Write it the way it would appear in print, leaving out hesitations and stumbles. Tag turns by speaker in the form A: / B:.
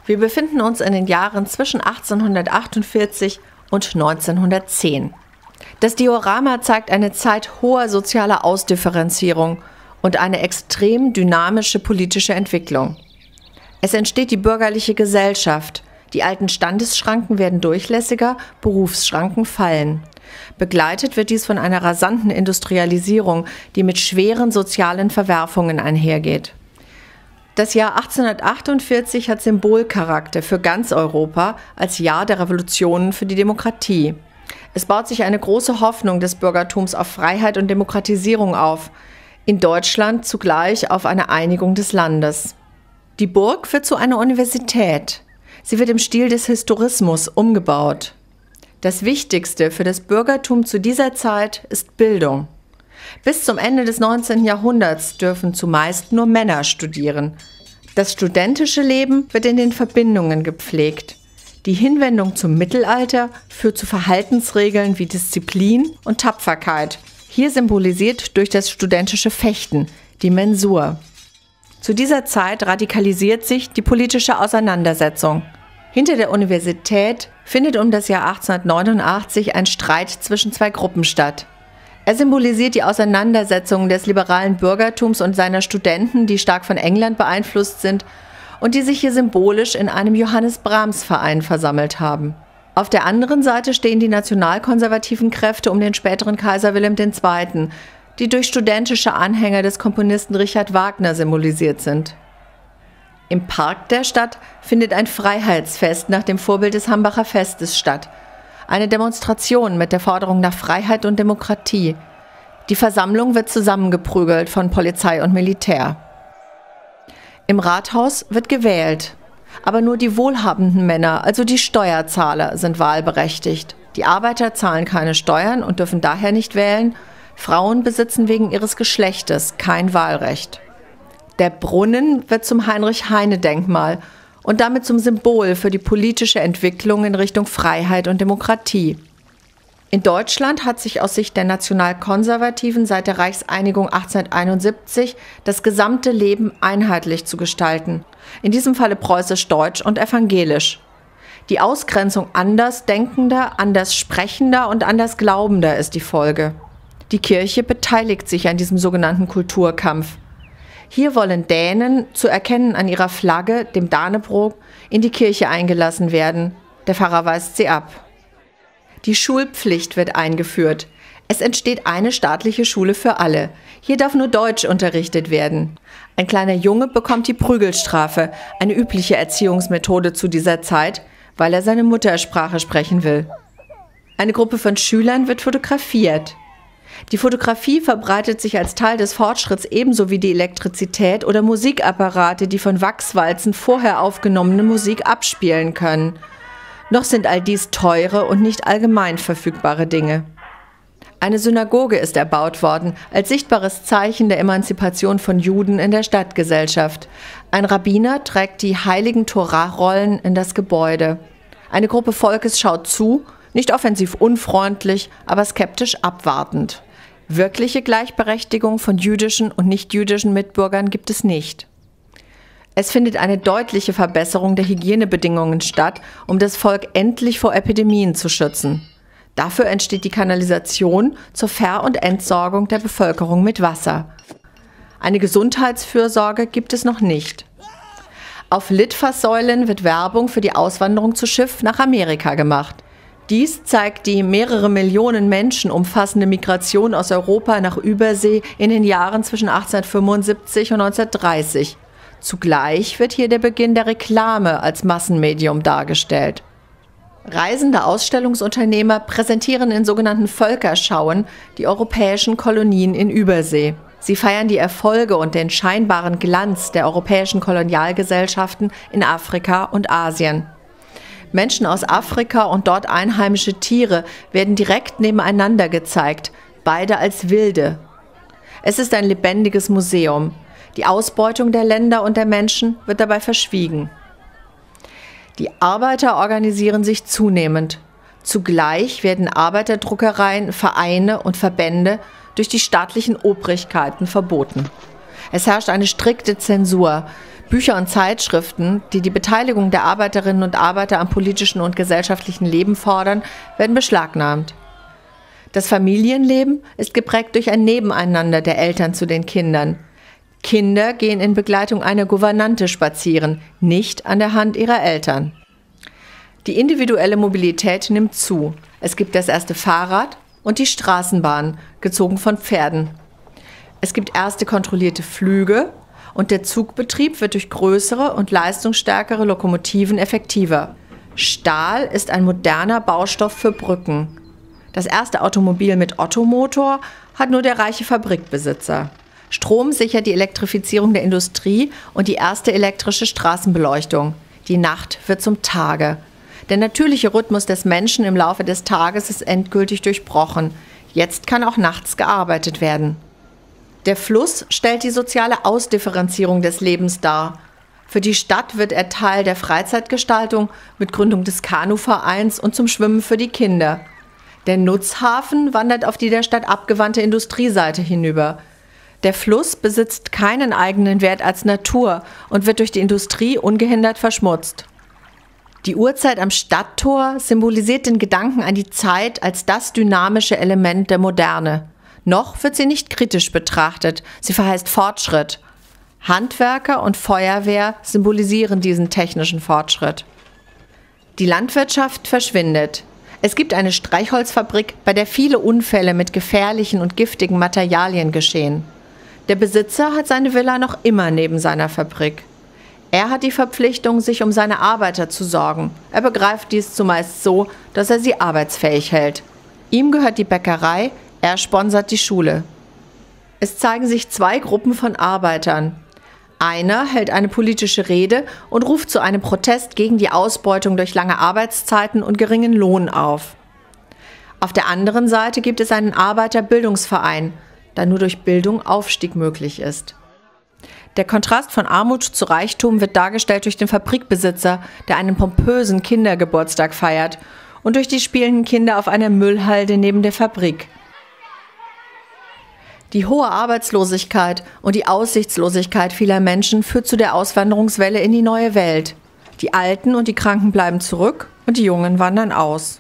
A: Wir befinden uns in den Jahren zwischen 1848 und 1910. Das Diorama zeigt eine Zeit hoher sozialer Ausdifferenzierung und eine extrem dynamische politische Entwicklung. Es entsteht die bürgerliche Gesellschaft. Die alten Standesschranken werden durchlässiger, Berufsschranken fallen. Begleitet wird dies von einer rasanten Industrialisierung, die mit schweren sozialen Verwerfungen einhergeht. Das Jahr 1848 hat Symbolcharakter für ganz Europa als Jahr der Revolutionen für die Demokratie. Es baut sich eine große Hoffnung des Bürgertums auf Freiheit und Demokratisierung auf, in Deutschland zugleich auf eine Einigung des Landes. Die Burg wird zu einer Universität. Sie wird im Stil des Historismus umgebaut. Das Wichtigste für das Bürgertum zu dieser Zeit ist Bildung. Bis zum Ende des 19. Jahrhunderts dürfen zumeist nur Männer studieren. Das studentische Leben wird in den Verbindungen gepflegt. Die Hinwendung zum Mittelalter führt zu Verhaltensregeln wie Disziplin und Tapferkeit, hier symbolisiert durch das studentische Fechten, die Mensur. Zu dieser Zeit radikalisiert sich die politische Auseinandersetzung. Hinter der Universität findet um das Jahr 1889 ein Streit zwischen zwei Gruppen statt. Er symbolisiert die Auseinandersetzung des liberalen Bürgertums und seiner Studenten, die stark von England beeinflusst sind und die sich hier symbolisch in einem Johannes-Brahms-Verein versammelt haben. Auf der anderen Seite stehen die nationalkonservativen Kräfte um den späteren Kaiser Wilhelm II., die durch studentische Anhänger des Komponisten Richard Wagner symbolisiert sind. Im Park der Stadt findet ein Freiheitsfest nach dem Vorbild des Hambacher Festes statt. Eine Demonstration mit der Forderung nach Freiheit und Demokratie. Die Versammlung wird zusammengeprügelt von Polizei und Militär. Im Rathaus wird gewählt. Aber nur die wohlhabenden Männer, also die Steuerzahler, sind wahlberechtigt. Die Arbeiter zahlen keine Steuern und dürfen daher nicht wählen. Frauen besitzen wegen ihres Geschlechtes kein Wahlrecht. Der Brunnen wird zum Heinrich-Heine-Denkmal und damit zum Symbol für die politische Entwicklung in Richtung Freiheit und Demokratie. In Deutschland hat sich aus Sicht der Nationalkonservativen seit der Reichseinigung 1871 das gesamte Leben einheitlich zu gestalten, in diesem Falle preußisch-deutsch und evangelisch. Die Ausgrenzung Andersdenkender, Anderssprechender und Andersglaubender ist die Folge. Die Kirche beteiligt sich an diesem sogenannten Kulturkampf. Hier wollen Dänen, zu erkennen an ihrer Flagge, dem Dannebrog, in die Kirche eingelassen werden. Der Pfarrer weist sie ab. Die Schulpflicht wird eingeführt. Es entsteht eine staatliche Schule für alle. Hier darf nur Deutsch unterrichtet werden. Ein kleiner Junge bekommt die Prügelstrafe, eine übliche Erziehungsmethode zu dieser Zeit, weil er seine Muttersprache sprechen will. Eine Gruppe von Schülern wird fotografiert. Die Fotografie verbreitet sich als Teil des Fortschritts ebenso wie die Elektrizität oder Musikapparate, die von Wachswalzen vorher aufgenommene Musik abspielen können. Noch sind all dies teure und nicht allgemein verfügbare Dinge. Eine Synagoge ist erbaut worden, als sichtbares Zeichen der Emanzipation von Juden in der Stadtgesellschaft. Ein Rabbiner trägt die heiligen Torah-Rollen in das Gebäude. Eine Gruppe Volkes schaut zu, nicht offensiv unfreundlich, aber skeptisch abwartend. Wirkliche Gleichberechtigung von jüdischen und nichtjüdischen Mitbürgern gibt es nicht. Es findet eine deutliche Verbesserung der Hygienebedingungen statt, um das Volk endlich vor Epidemien zu schützen. Dafür entsteht die Kanalisation zur Ver- und Entsorgung der Bevölkerung mit Wasser. Eine Gesundheitsfürsorge gibt es noch nicht. Auf Litfaßsäulen wird Werbung für die Auswanderung zu Schiff nach Amerika gemacht. Dies zeigt die mehrere Millionen Menschen umfassende Migration aus Europa nach Übersee in den Jahren zwischen 1875 und 1930. Zugleich wird hier der Beginn der Reklame als Massenmedium dargestellt. Reisende Ausstellungsunternehmer präsentieren in sogenannten Völkerschauen die europäischen Kolonien in Übersee. Sie feiern die Erfolge und den scheinbaren Glanz der europäischen Kolonialgesellschaften in Afrika und Asien. Menschen aus Afrika und dort einheimische Tiere werden direkt nebeneinander gezeigt, beide als Wilde. Es ist ein lebendiges Museum. Die Ausbeutung der Länder und der Menschen wird dabei verschwiegen. Die Arbeiter organisieren sich zunehmend. Zugleich werden Arbeiterdruckereien, Vereine und Verbände durch die staatlichen Obrigkeiten verboten. Es herrscht eine strikte Zensur. Bücher und Zeitschriften, die die Beteiligung der Arbeiterinnen und Arbeiter am politischen und gesellschaftlichen Leben fordern, werden beschlagnahmt. Das Familienleben ist geprägt durch ein Nebeneinander der Eltern zu den Kindern. Kinder gehen in Begleitung einer Gouvernante spazieren, nicht an der Hand ihrer Eltern. Die individuelle Mobilität nimmt zu. Es gibt das erste Fahrrad und die Straßenbahn, gezogen von Pferden. Es gibt erste kontrollierte Flüge und der Zugbetrieb wird durch größere und leistungsstärkere Lokomotiven effektiver. Stahl ist ein moderner Baustoff für Brücken. Das erste Automobil mit Ottomotor hat nur der reiche Fabrikbesitzer. Strom sichert die Elektrifizierung der Industrie und die erste elektrische Straßenbeleuchtung. Die Nacht wird zum Tage. Der natürliche Rhythmus des Menschen im Laufe des Tages ist endgültig durchbrochen. Jetzt kann auch nachts gearbeitet werden. Der Fluss stellt die soziale Ausdifferenzierung des Lebens dar. Für die Stadt wird er Teil der Freizeitgestaltung mit Gründung des Kanuvereins und zum Schwimmen für die Kinder. Der Nutzhafen wandert auf die der Stadt abgewandte Industrieseite hinüber. Der Fluss besitzt keinen eigenen Wert als Natur und wird durch die Industrie ungehindert verschmutzt. Die Uhrzeit am Stadttor symbolisiert den Gedanken an die Zeit als das dynamische Element der Moderne. Noch wird sie nicht kritisch betrachtet, sie verheißt Fortschritt. Handwerker und Feuerwehr symbolisieren diesen technischen Fortschritt. Die Landwirtschaft verschwindet. Es gibt eine Streichholzfabrik, bei der viele Unfälle mit gefährlichen und giftigen Materialien geschehen. Der Besitzer hat seine Villa noch immer neben seiner Fabrik. Er hat die Verpflichtung, sich um seine Arbeiter zu sorgen. Er begreift dies zumeist so, dass er sie arbeitsfähig hält. Ihm gehört die Bäckerei, er sponsert die Schule. Es zeigen sich zwei Gruppen von Arbeitern. Einer hält eine politische Rede und ruft zu einem Protest gegen die Ausbeutung durch lange Arbeitszeiten und geringen Lohn auf. Auf der anderen Seite gibt es einen Arbeiterbildungsverein, da nur durch Bildung Aufstieg möglich ist. Der Kontrast von Armut zu Reichtum wird dargestellt durch den Fabrikbesitzer, der einen pompösen Kindergeburtstag feiert, und durch die spielenden Kinder auf einer Müllhalde neben der Fabrik. Die hohe Arbeitslosigkeit und die Aussichtslosigkeit vieler Menschen führt zu der Auswanderungswelle in die neue Welt. Die Alten und die Kranken bleiben zurück und die Jungen wandern aus.